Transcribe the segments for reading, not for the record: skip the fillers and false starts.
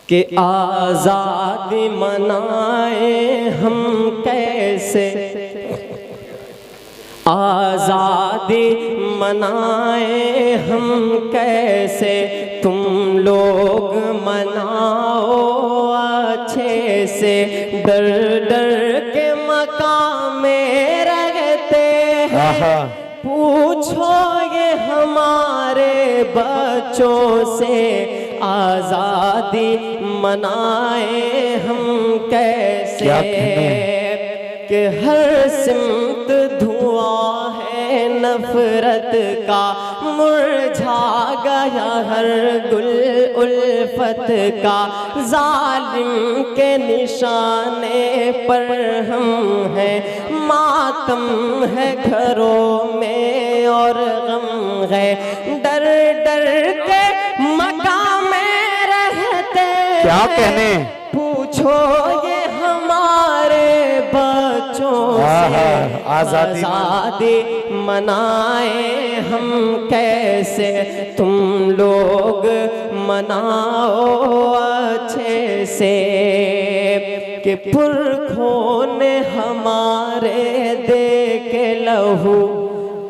कि आज़ादी मनाए हम कैसे, आज़ादी मनाए हम कैसे, तुम लोग मनाओ अच्छे से। डर डर के मकाम में रहते हैं, पूछोगे हमारे बच्चों से, आज़ादी मनाए हम कैसे। कि हर सिमत धुआं है नफरत का, मुरझा गया हर गुल उल्फत का। जालिम के निशाने पर हम हैं, मातम है घरों में और गम है। डर डर के मकाम में रहते, क्या कहने पूछोगे हमारे बच्चों से, आज़ादी मनाए हम कैसे, तुम लोग मनाओ अच्छे से। कि पुरखों ने हमारे दे के लहू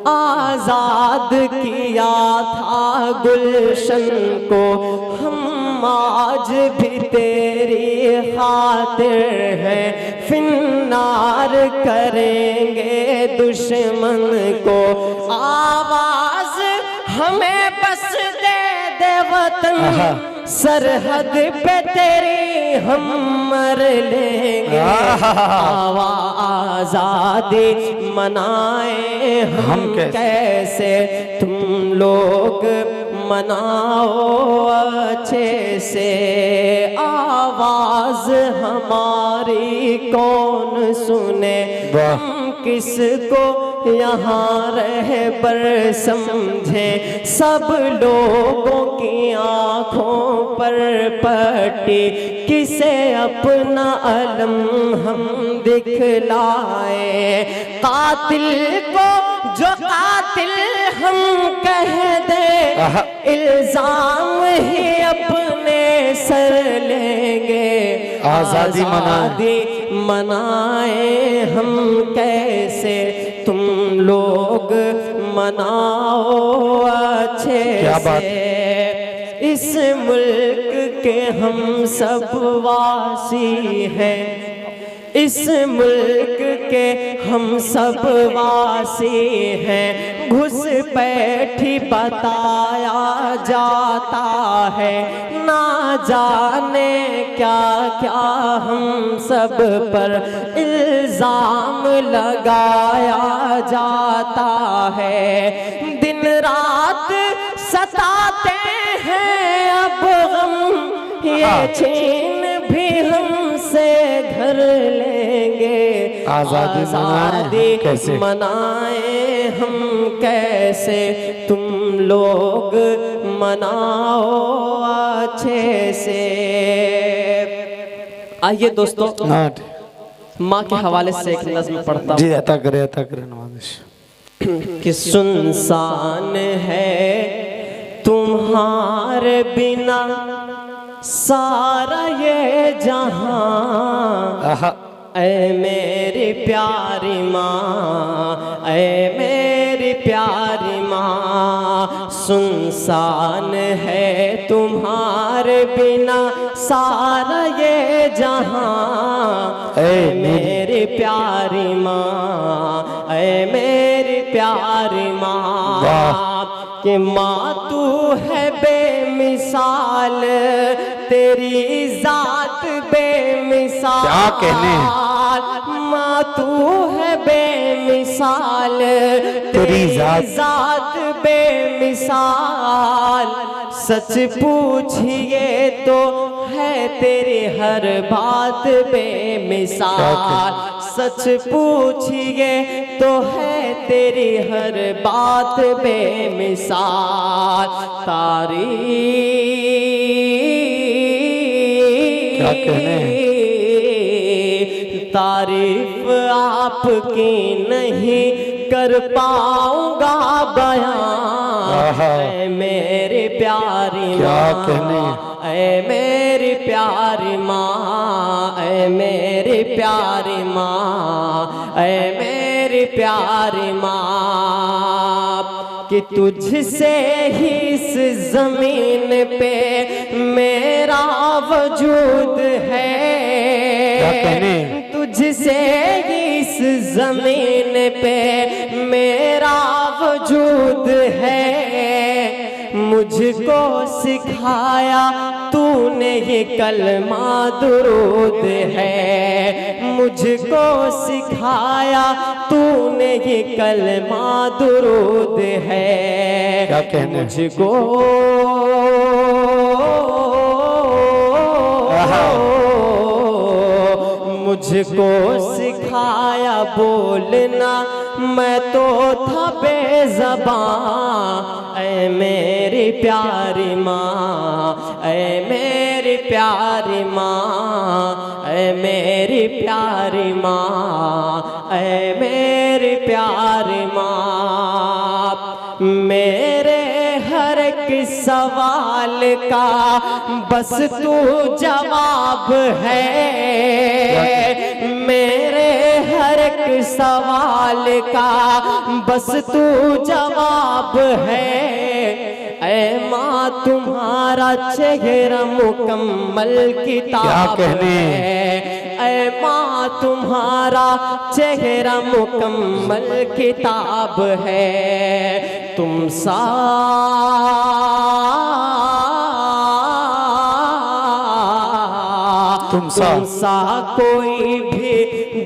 आज़ाद किया था गुलशन को, हम आज भी तेरी खातिर हैं, फिन्नार करेंगे दुश्मन को। आवाज हमें बस दे वतन, सरहद पे तेरी हम मर लेंगे। आज़ादी मनाए हम कैसे, तुम लोग मनाओ अच्छे से। आवाज हमारी कौन सुने, हम किसको यहाँ रहबर समझे। सब लोगों की आँखों पर पट्टी, किसे अपना अलम हम दिखलाए। कातिल को जो कातिल हम कह दे, इल्जाम ही अपने सर लेंगे। आज़ादी मनाए हम कैसे, तुम लोग मनाओ अच्छे से। इस मुल्क के हम सब वासी हैं, इस मुल्क के हम सब वासी हैं। घुसपैठी बताया जाता है, ना जाने क्या क्या हम सब पर इल्जाम लगाया जाता है। दिन रात सताते हैं अब हम, ये छीन भी हमसे घर लेंगे। आज़ादी कैसे मनाए हम कैसे, तुम लोग मनाओ अच्छे से। आइए दोस्तों, माँ के हवाले से एक नज़्म पढ़ता हूँ। जी अता करे नवाज़िश। कि सुनसान है तुम्हारे बिना सारा ये जहां, ऐ मेरी प्यारी माँ, ऐ मेरी प्यारी माँ। सुनसान है तुम्हारे बिना सारा ये जहां, ऐ मेरी प्यारी माँ, ऐ मेरी प्यारी माँ। कि माँ तू है बेमिसाल, तेरी जात बेमिसाल। क्या कहने, माँ तू है बेमिसाल, तेरी जात बेमिसाल। सच पूछिए तो है तेरी हर बात बेमिसाल। सच पूछिए तो है तेरी हर बात बेमिसाल। तारीफ आपकी नहीं कर पाऊंगा बयां, ऐ मेरी प्यारी माँ, ऐ मेरी प्यारी माँ, ऐ मेरी प्यारी माँ, ऐ मेरी प्यारी माँ, कि तुझसे ही इस जमीन पे मेरा वजूद है, तुझसे ही इस जमीन पे मेरा वजूद है। मुझको सिखाया तूने ये कलमा दुरूद है, मुझको सिखाया तूने ये कलमा दुरूद है। क्या कहने मुझको मुझको सिखाया बोलना, मैं तो था बेज़बान। ऐ मेरी प्यारी माँ, ऐ मेरी प्यारी माँ, ऐ मेरी प्यारी माँ, ऐ मेरी प्यारी माँ। मेरे हर एक सवाल का बस तू जवाब है, मेरे हर एक सवाल का बस तू जवाब है। ऐ माँ तुम्हारा चेहरा मुकम्मल किताब है, ऐ माँ तुम्हारा चेहरा मुकम्मल किताब है। तुम सा कोई भी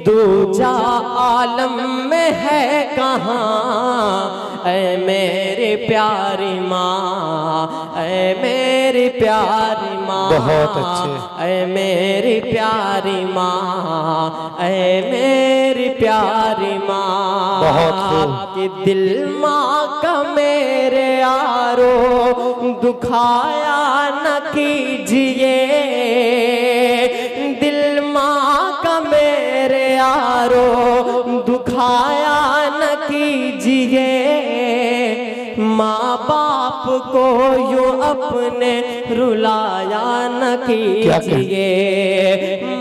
दूजा आलम में है कहाँ। ऐ मेरी प्यारी माँ, ऐ मेरी प्यारी माँ, बहुत अच्छे। ऐ मेरी प्यारी माँ, ऐ मेरी प्यारी माँ, बहुत खूब। कि दिल माँ का मेरे यारो दुखाया न कीजिए, दिल माँ का मेरे यारो दुखाया न कीजिए। माँ बाप को यूं अपने रुलाया न कीजिए,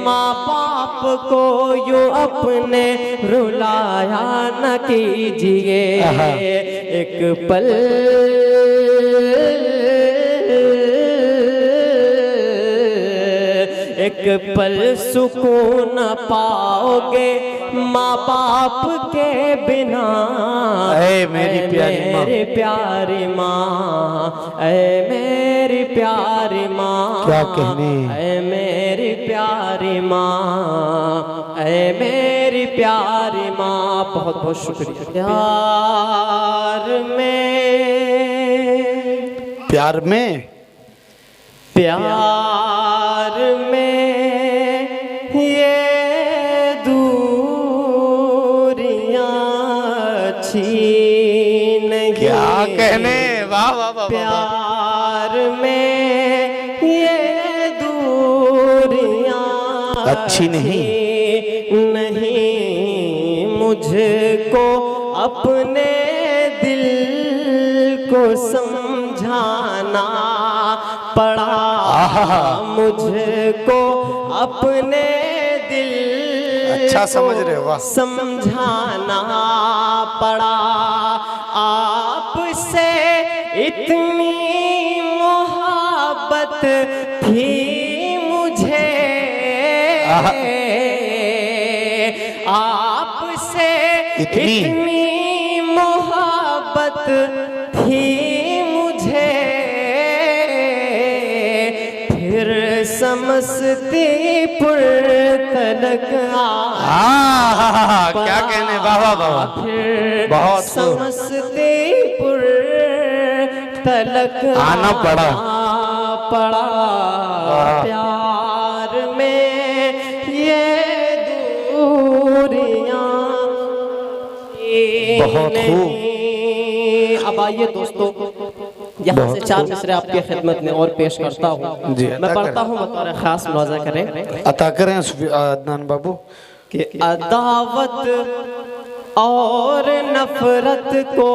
माँ बाप को यूं अपने रुलाया न कीजिए। एक पल एक पल सुकून पाओगे माँ बाप के बिना। ऐ मेरी प्यारी माँ, मेरी प्यारी माँ, ऐ मेरी प्यारी माँ, क्या कहने। ऐ मेरी प्यारी माँ, ऐ मेरी प्यारी माँ। बहुत बहुत शुक्रिया। प्यार में प्यार में प्यार में ये दूरियां अच्छी नहीं। क्या कहने, वाह वाह वाह। प्यार में ये दूरियां अच्छी नहीं, नहीं। मुझको अपने दिल को समझाना पड़ा, मुझको अपने दिल अच्छा समझ रहे हो, वाह। समझाना पड़ा। आपसे इतनी मोहब्बत थी मुझे, आपसे इतनी मोहब्बत थी मुझे, फिर समस्तीपुर तलक क्या कहने, वाह वाह वाह। फिर बहुत समस्तीपुर तलक आना पड़ा। प्यार में ये दूरियां बहुत खूब। अब आइए दोस्तों, यहाँ से चार मिसरे आपकी खिदमत में और पेश करता हूँ। जी, मैं पढ़ता हूँ, बतौर खास मुलाजा करें। अता करें अदनान बाबू। कि अदावत और नफरत को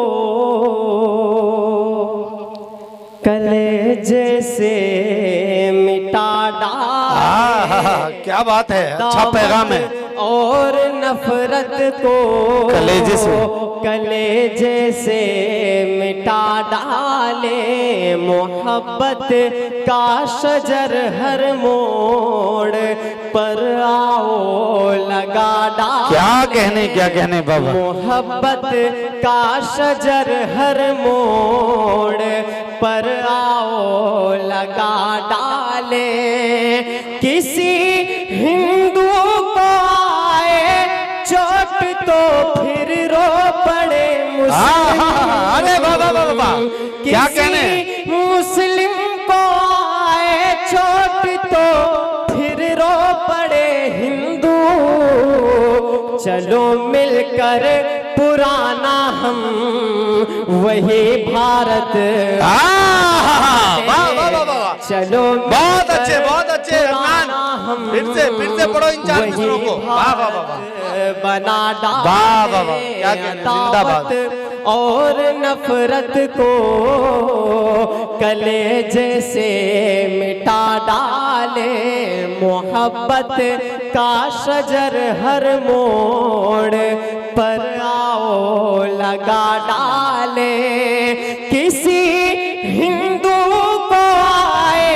कलेजे से मिटा मिटा डाले, क्या बात है, अच्छा पैगाम है। और नफरत को कलेजे से मिटा डाले, मोहब्बत का शजर हर मोड़ पर आओ लगा डाले। क्या कहने बाबा। मोहब्बत का शजर हर मोड़ पर आओ लगा डाले, किसी हिंदू को आए चोट तो फिर रो पड़े मुस्लिम। अरे बाबा बाबा, क्या कहने। मुस्लिम को आए चोट तो फिर रो पड़े हिंदू, चलो मिलकर पुराना हम वही भारत। चलो बहुत अच्छे हम फिर से पढ़ो इन चार मिसरों को। वाह वाह वाह, बना वाह वाह वाह, क्या कहने, जिंदाबाद। और नफरत को कलेजे से मिटा डाले, मोहब्बत का शजर हर मोड़ पर आओ लगा डाले, किसी हिंदू को आए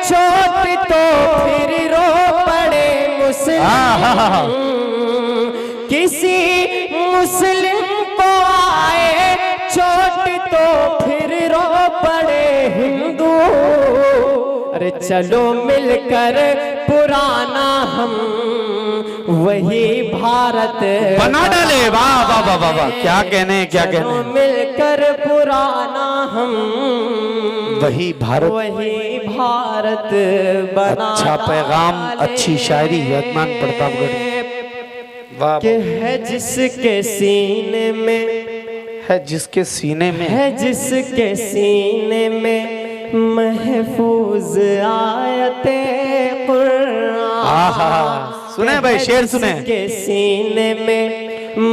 चोट तो फिर रो पड़े मुस्लिम, किसी मुस्लिम को आए चोट तो फिर रो पड़े हिंदू। अरे चलो मिलकर पुराना हम वही भारत बना डाले। वाह वाह वाह वाह वाह, क्या कहने, क्या कहने। मिलकर पुराना हम वही भारत बना। अच्छा पैगाम, अच्छी शायरी अदनान प्रतापगढ़ी। वाह, के है जिसके सीने में, है जिसके सीने में, है जिसके सीने में महफूज आयते कुरान। सुने भाई, शेर सुने। के सीने में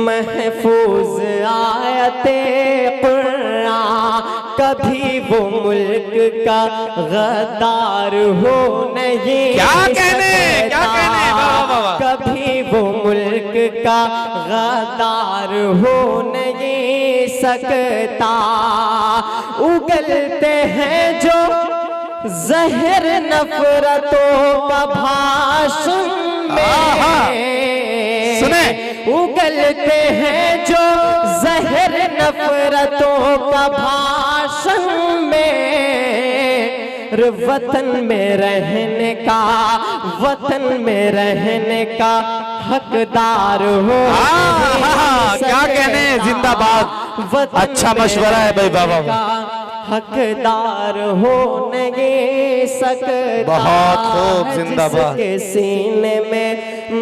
महफूज आयते कुरान, कभी वो मुल्क का गद्दार हो नहीं क्या कहने, क्या कहने। वाह वाह वाह, कभी वो मुल्क का गद्दार हो नहीं सकता। उगलते हैं जो जहर नफरतों का भाषण में, सुने। उगलते हैं जो जहर नफरतों का भाषण में, वतन में रहने का, वतन में रहने का हकदार हो। क्या कहने, जिंदाबाद। अच्छा मशवरा है भाई बाबा, हकदार हो नहीं सकता। बहुत खूब, जिंदाबाद। जिसके सीने में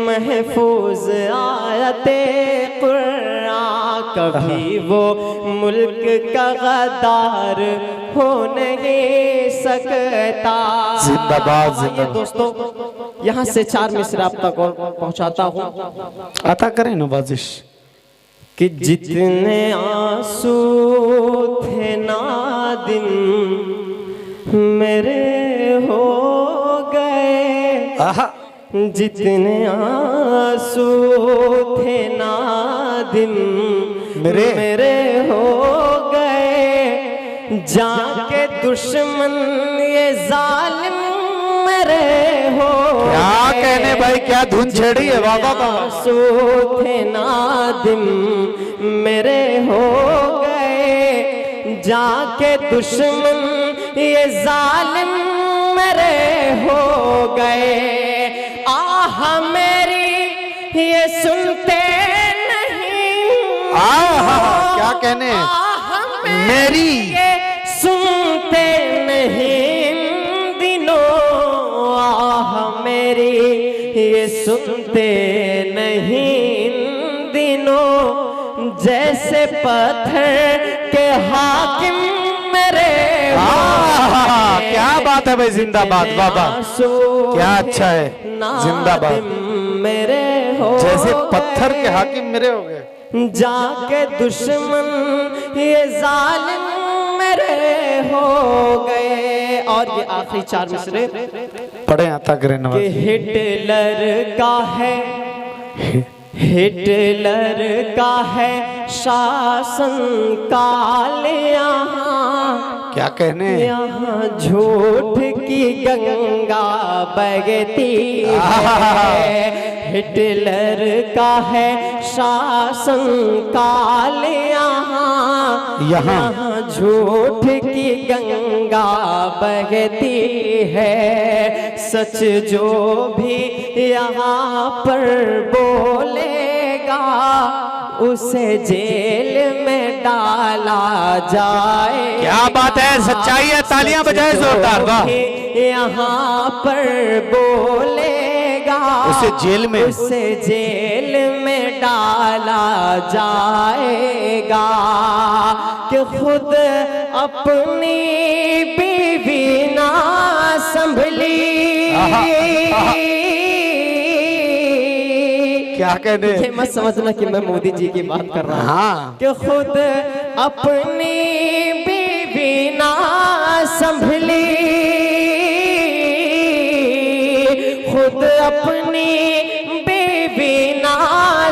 महफूज आयते कुरान, कभी वो मुल्क का गद्दार हो नहीं सकता। जिंदाबाद जिंदाबाद। दोस्तों, यहाँ से 4 मिसरे आप तक और पहुँचाता हूँ। अता करें नवाजिश। कि जितने आंसू थे नादिम मेरे हो गए, जितने आंसू थे नादिम मेरे हो गए, जाके दुश्मन ये जालिम मेरे हो। क्या कहने भाई, क्या धुन छेड़ी है। बाबा आंसू थे नादिम मेरे हो गए, जाके दुश्मन ये जालिम मेरे हो गए। आह मेरी ये सुनते नहीं, क्या कहने, मेरी ये सुनते नहीं दिनों, आह मेरी ये सुनते नहीं दिनों, जैसे पत्थर के हाकिम मेरे। क्या बात है भाई, जिंदाबाद बाबा, क्या अच्छा है, जिंदाबाद। मेरे हो जैसे पत्थर के हाकिम मेरे हो गए, जाके दुश्मन ये जालिम मेरे हो गए। और ये आखिरी 4 मिसरे पढ़े आता करें कि नवाज। हिटलर का है शासन काल यहाँ, क्या कहने, यहाँ झूठ की गंगा बहती है। हिटलर का है शासन काल यहाँ झूठ की गंगा बहती है। सच जो भी यहाँ पर बोलेगा उसे जेल में डाला जाए। क्या बात है, सच्चाई है, तालियां बजाए जोरदार, वाह। यहाँ पर बोलेगा उसे जेल में डाला जाएगा। कि खुद अपनी बीवी ना संभली, क्या कहने, ये मत समझना कि मैं मोदी जी की बात कर रहा हूँ। हाँ, कि खुद अपनी बीवी ना संभली, खुद अपनी बीवी ना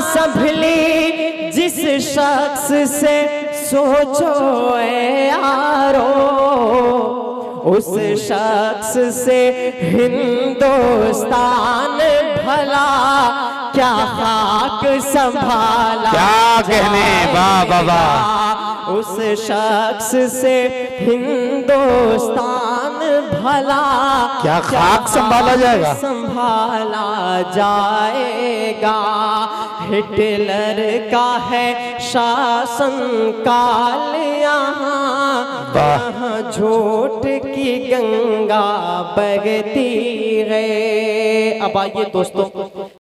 संभली, जिस शख्स से सोचो ए यारो, उस शख्स से हिंदुस्तान भला क्या खाक संभाला। क्या कहने, वाह वाह वाह। उस शख्स से हिंदुस्तान भला क्या खाक संभाला जाएगा, संभाला जाएगा। हिटलर का है शासन काल यहाँ झूठ की गंगा बहती है। अब आइए दोस्तों